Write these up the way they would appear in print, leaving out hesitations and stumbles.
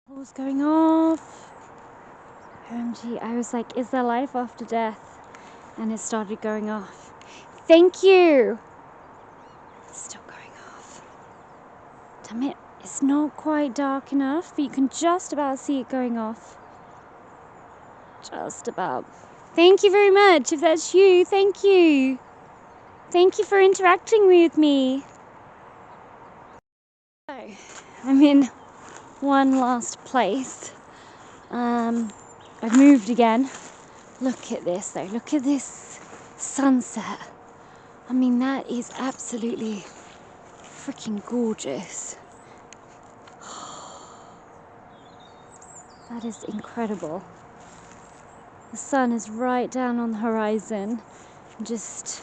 What was going off? OMG, I was like, is there life after death? And it started going off. Thank you! It's still going off. Damn it, it's not quite dark enough, but you can just about see it going off. Just about. Thank you very much. If that's you, thank you. Thank you for interacting with me. So, I'm in one last place. I've moved again. Look at this though. Look at this sunset. I mean, that is absolutely freaking gorgeous. That is incredible. The sun is right down on the horizon. Just,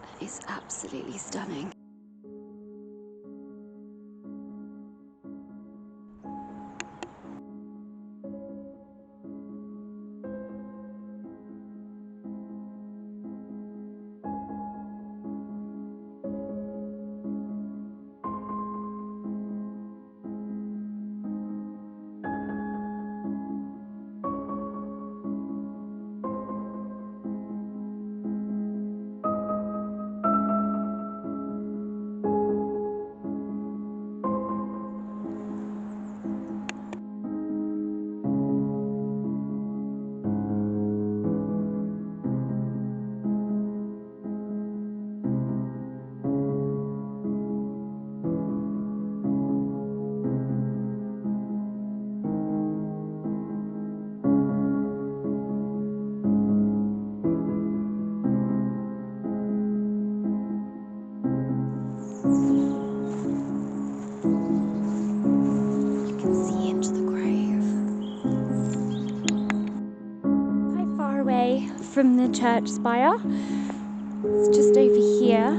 that is absolutely stunning. From the church spire. It's just over here.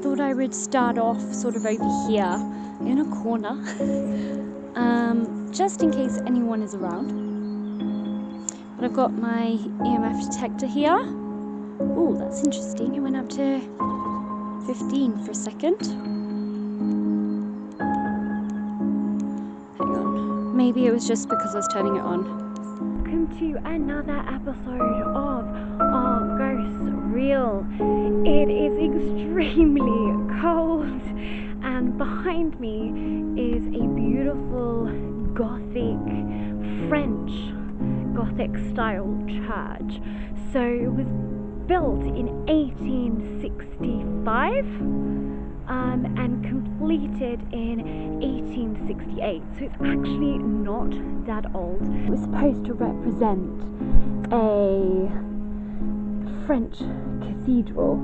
Thought I would start off sort of over here in a corner, just in case anyone is around. But I've got my EMF detector here. Oh, that's interesting. It went up to 15 for a second. Hang on. Maybe it was just because I was turning it on. Welcome to another episode of Are Ghosts Real? It is extremely cold, and behind me is a beautiful Gothic style church. So it was built in 1865 and completed in 1868, so it's actually not that old. It was supposed to represent a French cathedral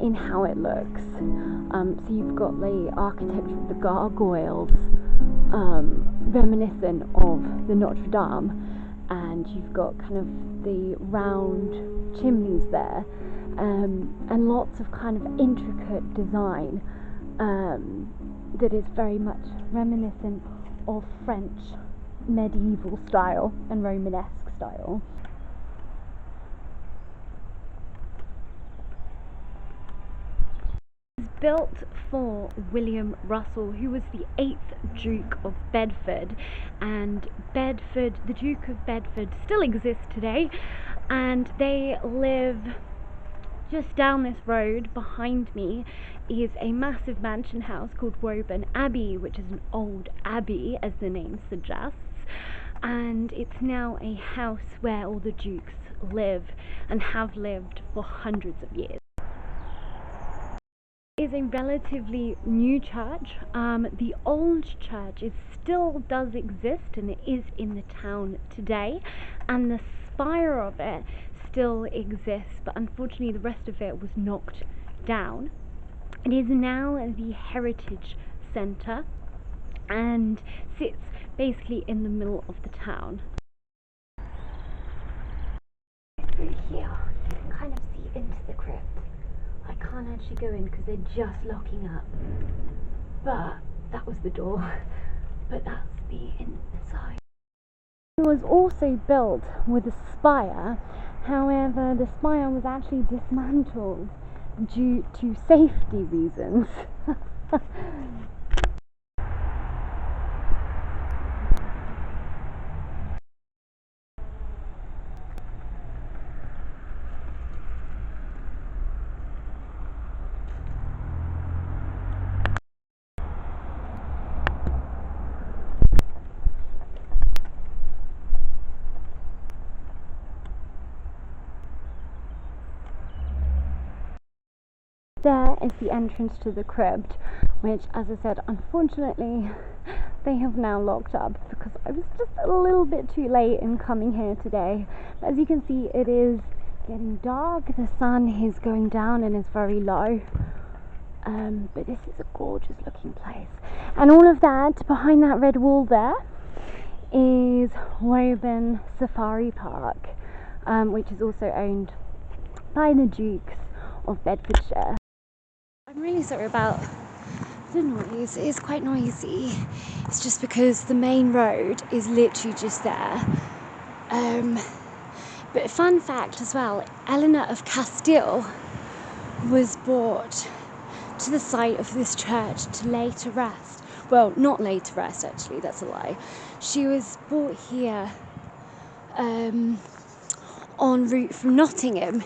in how it looks. So you've got the architecture of the gargoyles, reminiscent of the Notre Dame, and you've got kind of the round chimneys there, and lots of kind of intricate design that is very much reminiscent of French medieval style and Romanesque style. It was built for William Russell, who was the 8th Duke of Bedford, and Bedford, the Duke of Bedford, still exists today, and they live just down this road. Behind me is a massive mansion house called Woburn Abbey, which is an old abbey, as the name suggests, and it's now a house where all the dukes live and have lived for hundreds of years. It is a relatively new church. The old church still does exist, and it is in the town today, and the spire of it still exists, but unfortunately the rest of it was knocked down. It is now the Heritage Centre and sits basically in the middle of the town. Through here, you can kind of see into the crypt. I can't actually go in because they're just locking up, but that was the door, but that's the inside. It was also built with a spire. However, the spire was actually dismantled due to safety reasons. there is the entrance to the crypt, which, as I said, unfortunately they have now locked up because I was just a little bit too late in coming here today. But as you can see, it is getting dark, the sun is going down and is very low. But this is a gorgeous looking place, and all of that behind that red wall there is Woburn Safari Park, which is also owned by the Dukes of Bedfordshire. I'm really sorry about the noise, it is quite noisy. It's just because the main road is literally just there. But fun fact as well, Eleanor of Castile was brought to the site of this church to lay to rest. Well, not lay to rest actually, that's a lie. She was brought here en route from Nottingham.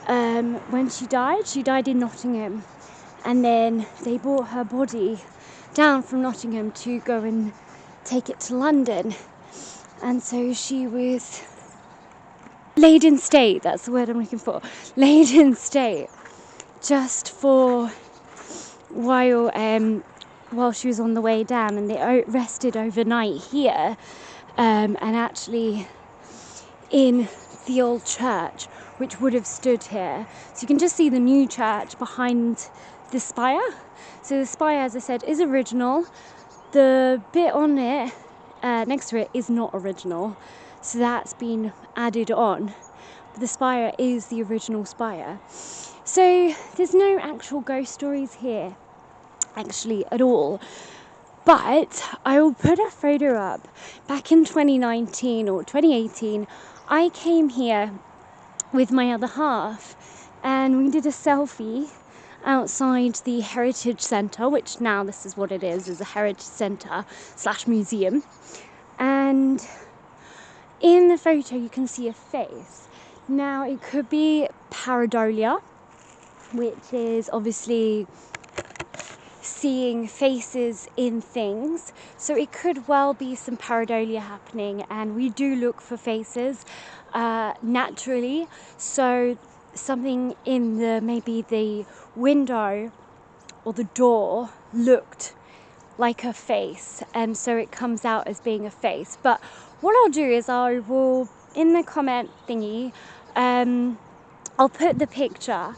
When she died in Nottingham, and then they brought her body down from Nottingham to go and take it to London, and so she was laid in state, that's the word I'm looking for, laid in state just for while she was on the way down, and they rested overnight here, and actually in the old church which would have stood here. So you can just see the new church behind the spire. So the spire, as I said, is original. The bit on it next to it is not original, so that's been added on, but the spire is the original spire. So there's no actual ghost stories here actually at all, but I will put a photo up. Back in 2019 or 2018, I came here with my other half and we did a selfie outside the Heritage Centre, which now this is what it is a Heritage Centre / museum. And in the photo you can see a face. Now it could be pareidolia, which is obviously seeing faces in things, so it could well be some pareidolia happening, and we do look for faces naturally. So something in maybe the window or the door looked like a face, and so it comes out as being a face. But what I'll do is I will, in the comment thingy, I'll put the picture,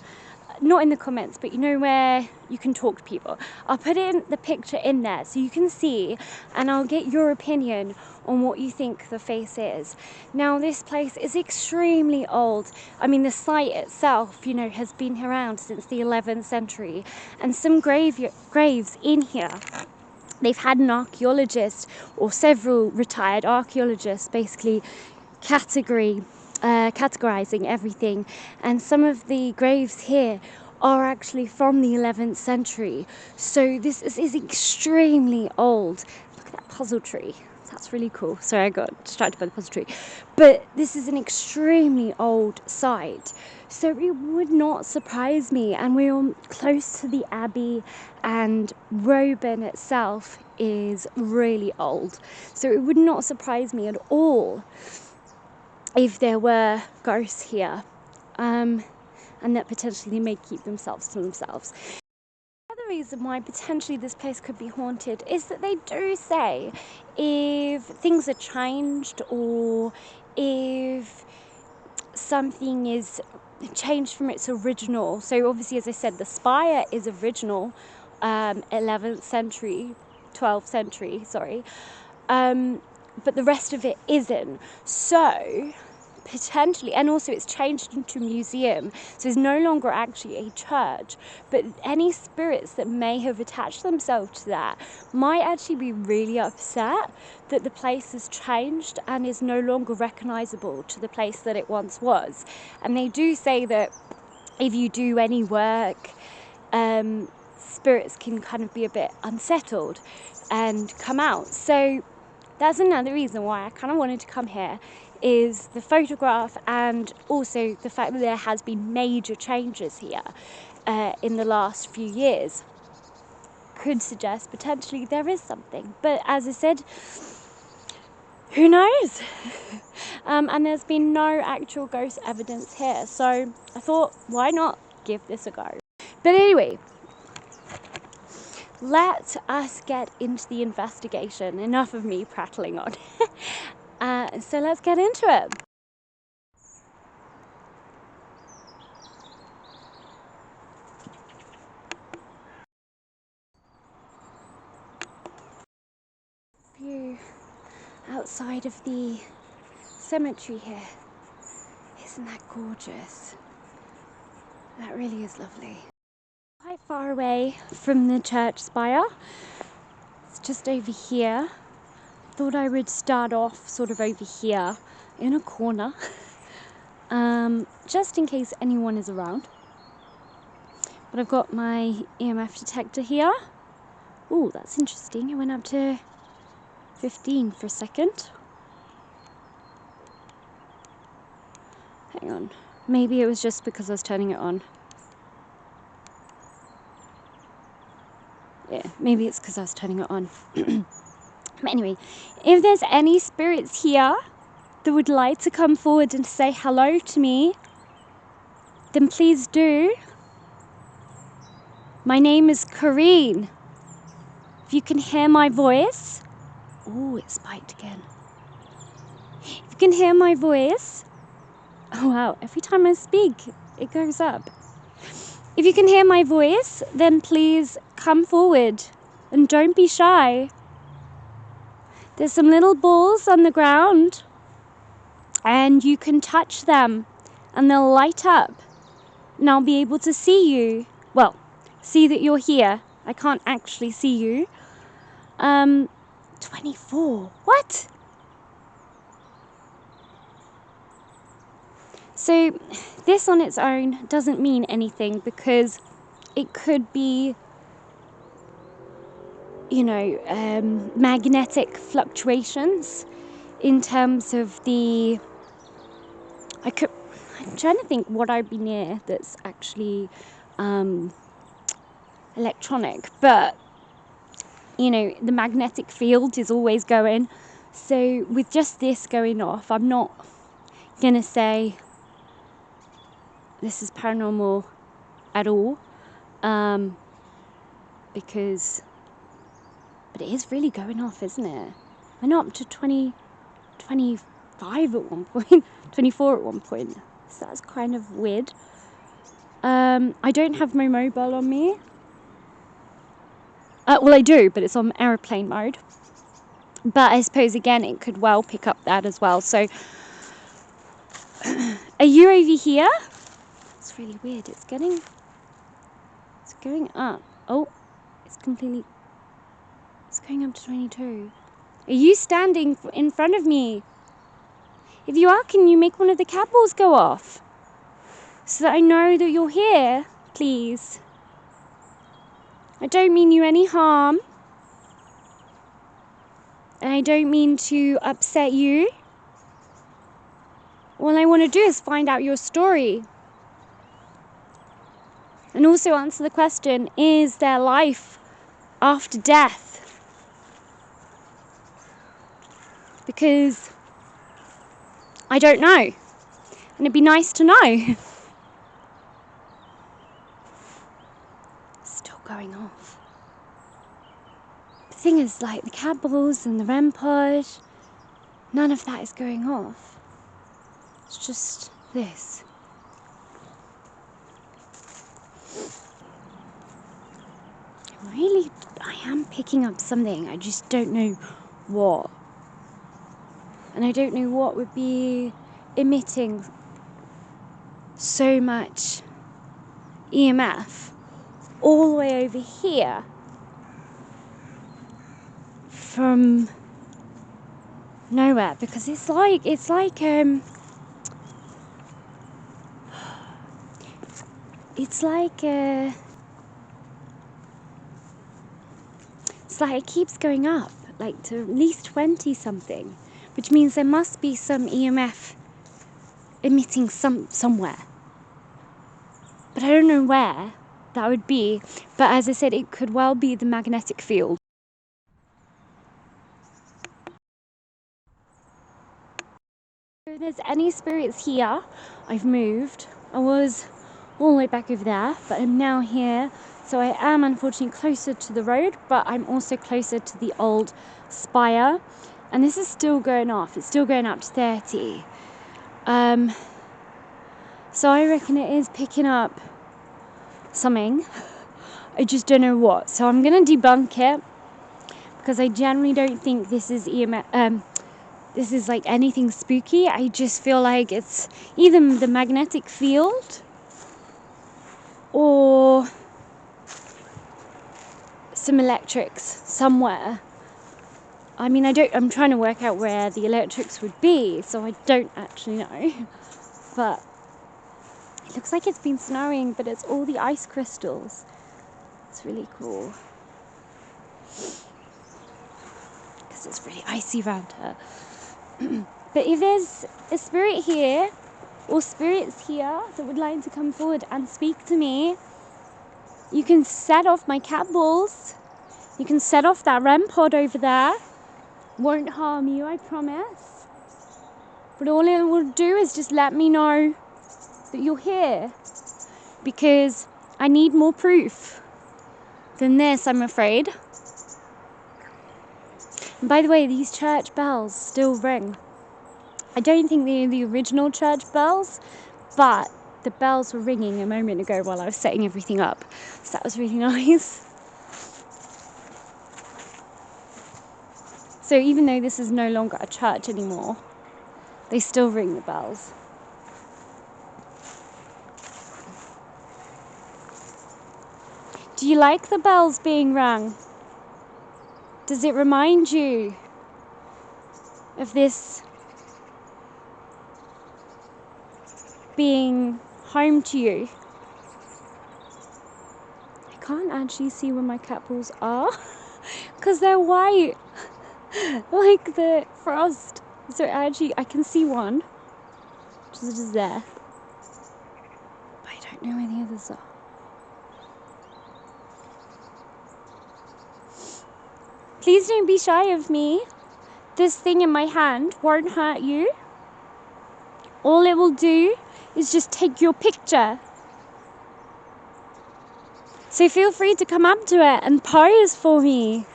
not in the comments, but you know where you can talk to people, I'll put the picture in there so you can see, and I'll get your opinion on what you think the face is. Now this place is extremely old. I mean, the site itself, you know, has been around since the 11th century, and some graves in here, they've had an archaeologist or several retired archaeologists basically categorizing everything, and some of the graves here are actually from the 11th century. So this is extremely old. Look at that puzzle tree, that's really cool. Sorry, I got distracted by the puzzle tree, but this is an extremely old site, so it would not surprise me. And we're close to the Abbey, and Woburn itself is really old, so it would not surprise me at all if there were ghosts here, and that potentially they may keep themselves to themselves. The other reason why potentially this place could be haunted is that they do say if things are changed, or if something is changed from its original, so obviously, as I said, the spire is original, 11th century, 12th century, sorry, but the rest of it isn't. So potentially, and also it's changed into a museum, so it's no longer actually a church, but any spirits that may have attached themselves to that might actually be really upset that the place has changed and is no longer recognizable to the place that it once was. And they do say that if you do any work, spirits can kind of be a bit unsettled and come out. So that's another reason why I kind of wanted to come here, is the photograph, and also the fact that there has been major changes here in the last few years could suggest potentially there is something. But as I said, who knows? And there's been no actual ghost evidence here, so I thought, why not give this a go? But anyway, let us get into the investigation. Enough of me prattling on. So let's get into it. View outside of the cemetery here. Isn't that gorgeous? That really is lovely. Quite far away from the church spire. It's just over here. Thought I would start off sort of over here in a corner, just in case anyone is around. But I've got my EMF detector here. Oh, that's interesting. It went up to 15 for a second. Hang on. Maybe it was just because I was turning it on. Yeah, maybe it's because I was turning it on. But anyway, if there's any spirits here that would like to come forward and say hello to me, then please do. My name is Corinne. If you can hear my voice... Oh, it spiked again. If you can hear my voice... Oh wow, every time I speak, it goes up. If you can hear my voice, then please come forward and don't be shy. There's some little balls on the ground and you can touch them and they'll light up and I'll be able to see you. Well, see that you're here. I can't actually see you. 24. What? So this on its own doesn't mean anything because it could be, you know, magnetic fluctuations in terms of the... I'm trying to think what I'd be near that's actually electronic, but you know, the magnetic field is always going. So with just this going off, I'm not gonna say this is paranormal at all, because, but it is really going off, isn't it? I know up to 25 at one point, 24 at one point. So that's kind of weird. I don't have my mobile on me. Well, I do, but it's on aeroplane mode. But I suppose, again, it could well pick up that as well. So, are you over here? It's really weird. It's going up. Oh, it's going up to 22. Are you standing in front of me? If you are, can you make one of the cat balls go off? So that I know that you're here, please. I don't mean you any harm. And I don't mean to upset you. All I want to do is find out your story. And also answer the question, is there life after death? Because I don't know. And it'd be nice to know. Still going off. The thing is, like, the cat balls and the REM pod, none of that is going off. It's just this. Really, I am picking up something. I just don't know what. And I don't know what would be emitting so much EMF all the way over here from nowhere, because it's like it keeps going up, like to at least 20 something, which means there must be some EMF emitting somewhere. But I don't know where that would be. But as I said, it could well be the magnetic field. If there's any spirits here, I've moved. I was all the way back over there, but I'm now here. So I am unfortunately closer to the road, but I'm also closer to the old spire. And this is still going off. It's still going up to 30. So I reckon it is picking up something. I just don't know what. So I'm going to debunk it, because I generally don't think this is this is like anything spooky. I just feel like it's either the magnetic field or some electrics somewhere. I mean, I'm trying to work out where the electrics would be, so I don't actually know. But it looks like it's been snowing, but it's all the ice crystals. It's really cool. Because it's really icy around here. But if there's a spirit here, or spirits here that would like to come forward and speak to me, you can set off my cat balls. You can set off that REM pod over there. Won't harm you, I promise. But all it will do is just let me know that you're here. Because I need more proof than this, I'm afraid. And by the way, these church bells still ring. I don't think they're the original church bells, but the bells were ringing a moment ago while I was setting everything up. So that was really nice. So even though this is no longer a church anymore, they still ring the bells. Do you like the bells being rung? Does it remind you of this being home to you? I can't actually see where my cat balls are because they're white, like the frost. So actually I can see one, which is just there, but I don't know where the others are. Please don't be shy of me. This thing in my hand won't hurt you. All it will do is just take your picture. So feel free to come up to it and pose for me.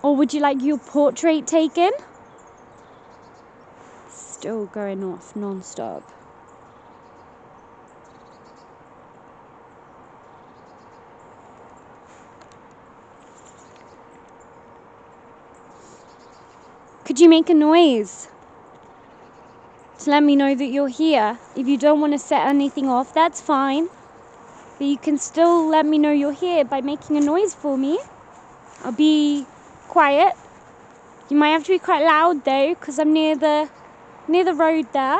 Or would you like your portrait taken? Still going off non-stop. Could you make a noise to let me know that you're here? If you don't want to set anything off, that's fine. But you can still let me know you're here by making a noise for me. I'll be quiet. You might have to be quite loud though, because I'm near the road there.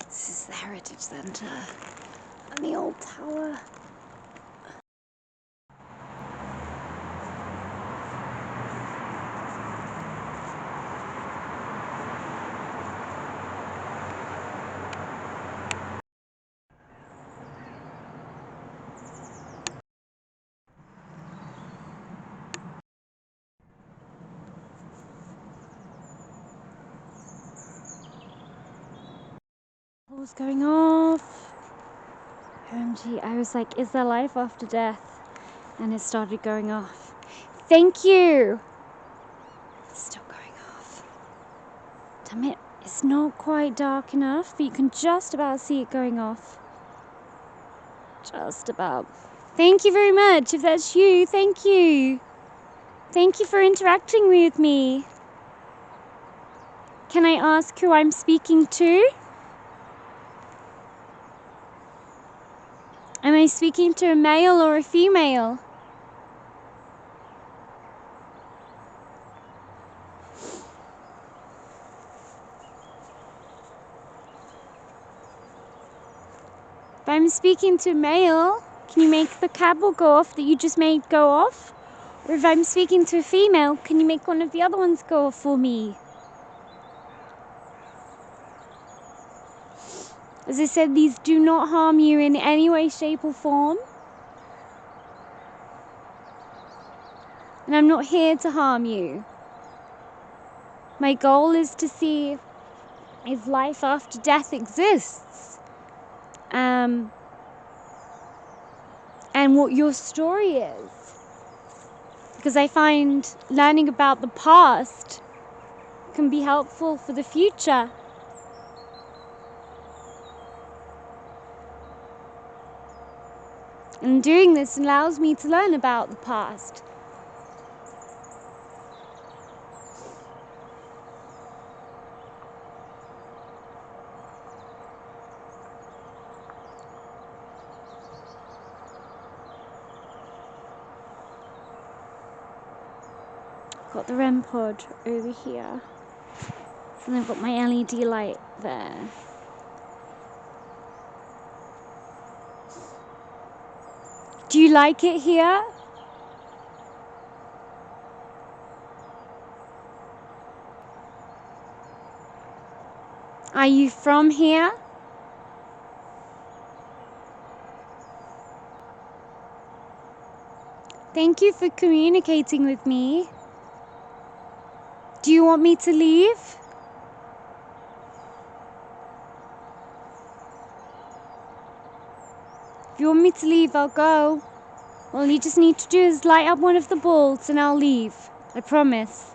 This is the Heritage Centre and the old tower. What was going off? OMG, I was like, is there life after death? And it started going off. Thank you! It's still going off. Damn it, it's not quite dark enough, but you can just about see it going off. Just about. Thank you very much. If that's you, thank you. Thank you for interacting with me. Can I ask who I'm speaking to? Am I speaking to a male or a female? If I'm speaking to a male, can you make the cable go off that you just made go off? Or if I'm speaking to a female, can you make one of the other ones go off for me? As I said, these do not harm you in any way, shape or form. And I'm not here to harm you. My goal is to see if life after death exists. And what your story is. Because I find learning about the past can be helpful for the future. And doing this allows me to learn about the past. Got the REM pod over here. And I've got my LED light there. Do you like it here? Are you from here? Thank you for communicating with me. Do you want me to leave? If you want me to leave, I'll go. All you just need to do is light up one of the bulbs and I'll leave. I promise.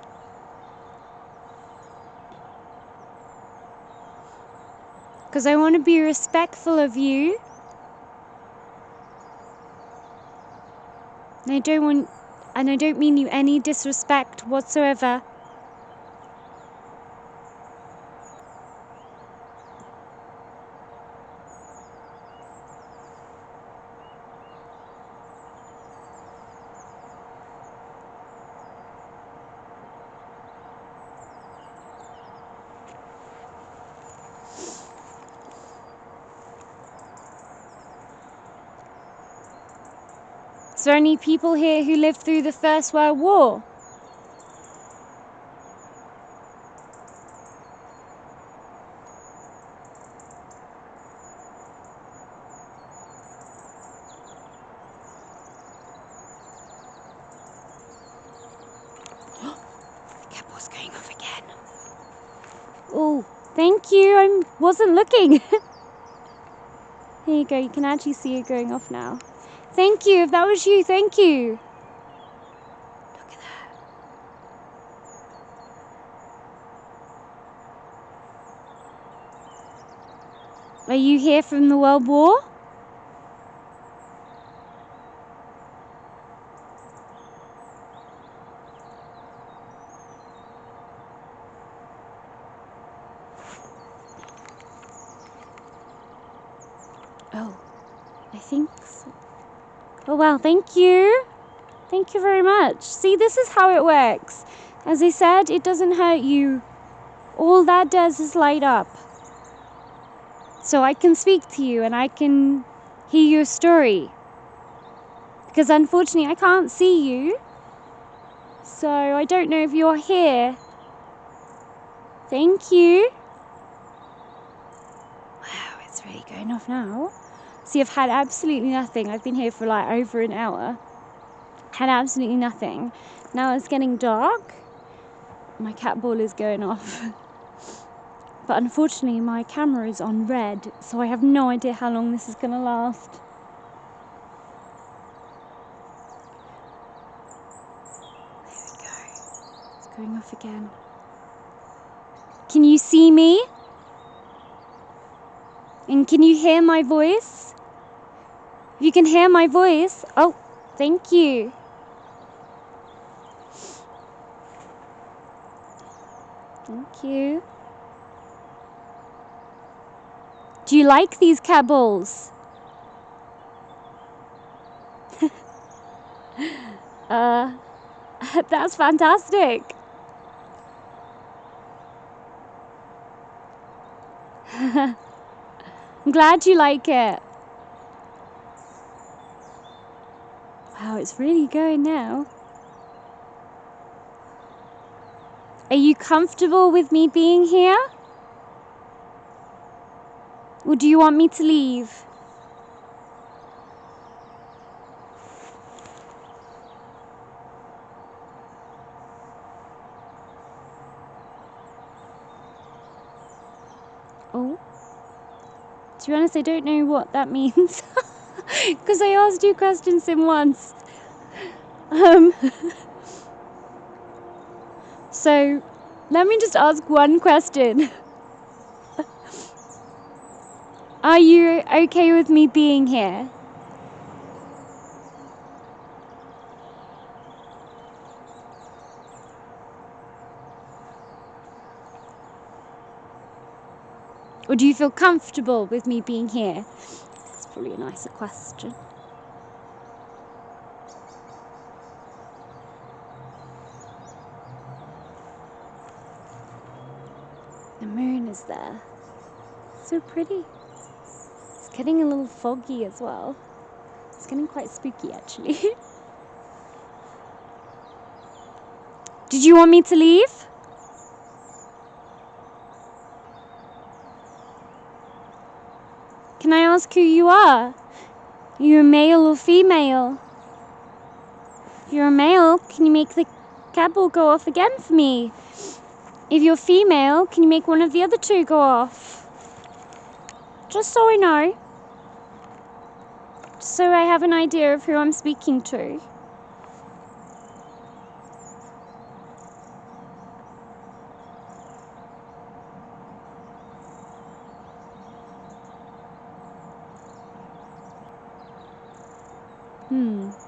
Because I want to be respectful of you. And I don't mean you any disrespect whatsoever. Is there any people here who lived through the First World War? The cable's going off again. Oh, thank you. I wasn't looking. Here you go. You can actually see it going off now. Thank you. If that was you, thank you. Look at that. Are you here from the World War? Oh, I think so. Oh wow, thank you. Thank you very much. See, this is how it works. As I said, it doesn't hurt you. All that does is light up. So I can speak to you and I can hear your story. Because unfortunately I can't see you. So I don't know if you're here. Thank you. Wow, it's really going off now. See, I've had absolutely nothing. I've been here for like over an hour. Had absolutely nothing. Now it's getting dark. My cat ball is going off. But unfortunately my camera is on red, so I have no idea how long this is going to last. There we go. It's going off again. Can you see me? And can you hear my voice? If you can hear my voice, oh, thank you. Thank you. Do you like these cat balls? That's fantastic. I'm glad you like it. Wow, it's really going now. Are you comfortable with me being here? Or do you want me to leave? Oh. To be honest, I don't know what that means. Because I asked 2 questions in once. So, let me just ask one question. Are you okay with me being here? Or do you feel comfortable with me being here? That's probably a nicer question. The moon is there. So pretty. It's getting a little foggy as well. It's getting quite spooky actually. Did you want me to leave? Can I ask who you are? Are you a male or female? If you're a male, can you make the cab ball go off again for me? If you're female, can you make one of the other 2 go off? Just so I know. Just so I have an idea of who I'm speaking to.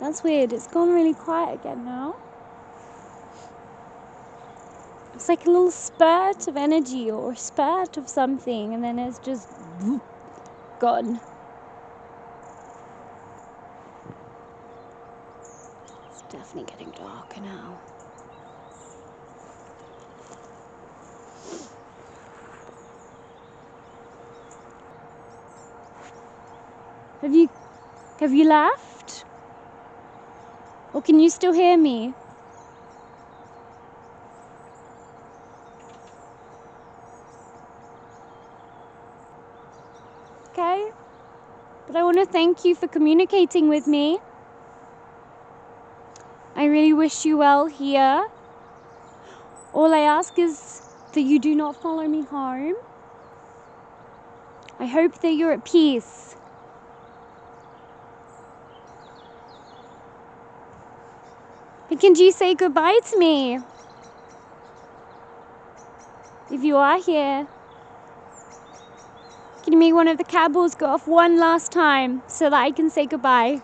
That's weird. It's gone really quiet again now. It's like a little spurt of energy or a spurt of something, and then it's just gone. It's definitely getting darker now. Have you left? Or can you still hear me? Okay. But I want to thank you for communicating with me. I really wish you well here. All I ask is that you do not follow me home. I hope that you're at peace. But can you say goodbye to me? If you are here, can you make one of the cab balls go off one last time so that I can say goodbye?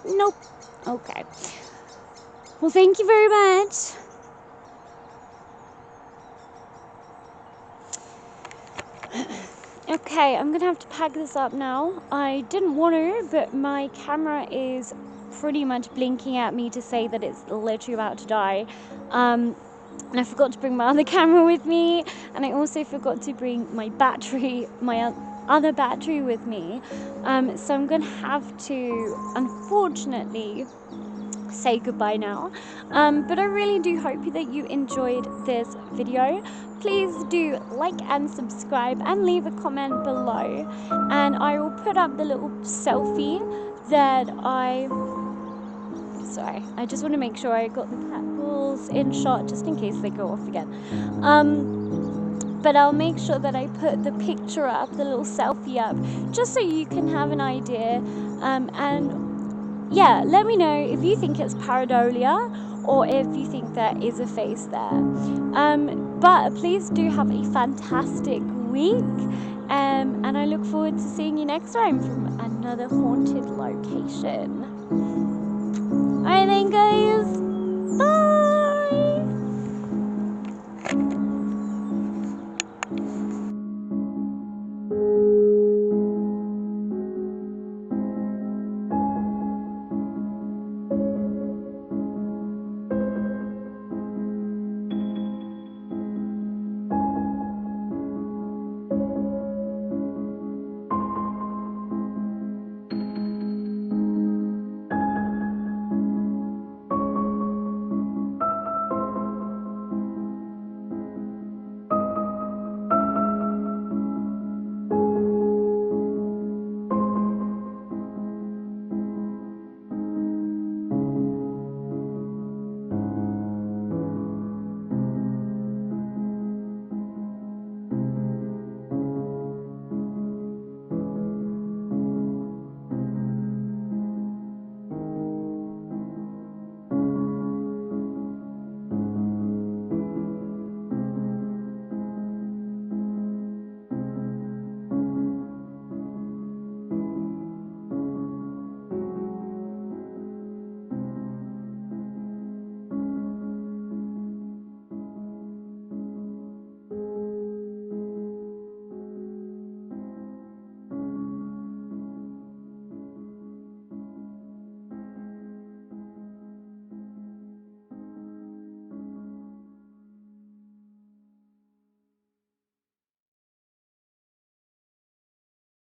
Nope. Okay. Well, thank you very much. Okay, I'm gonna have to pack this up now. I didn't want to, but my camera is pretty much blinking at me to say that it's literally about to die. And I forgot to bring my other camera with me, and I also forgot to bring my battery, my other battery with me. So I'm gonna have to, unfortunately, say goodbye now. But I really do hope that you enjoyed this video. Please do like and subscribe and leave a comment below, and I will put up the little selfie that I just want to make sure I got the cat balls in shot just in case they go off again. But I'll make sure that I put the picture up, the little selfie up, just so you can have an idea. And yeah, let me know if you think it's pareidolia or if you think there is a face there. But please do have a fantastic week, and I look forward to seeing you next time from another haunted location. Alright then guys, bye!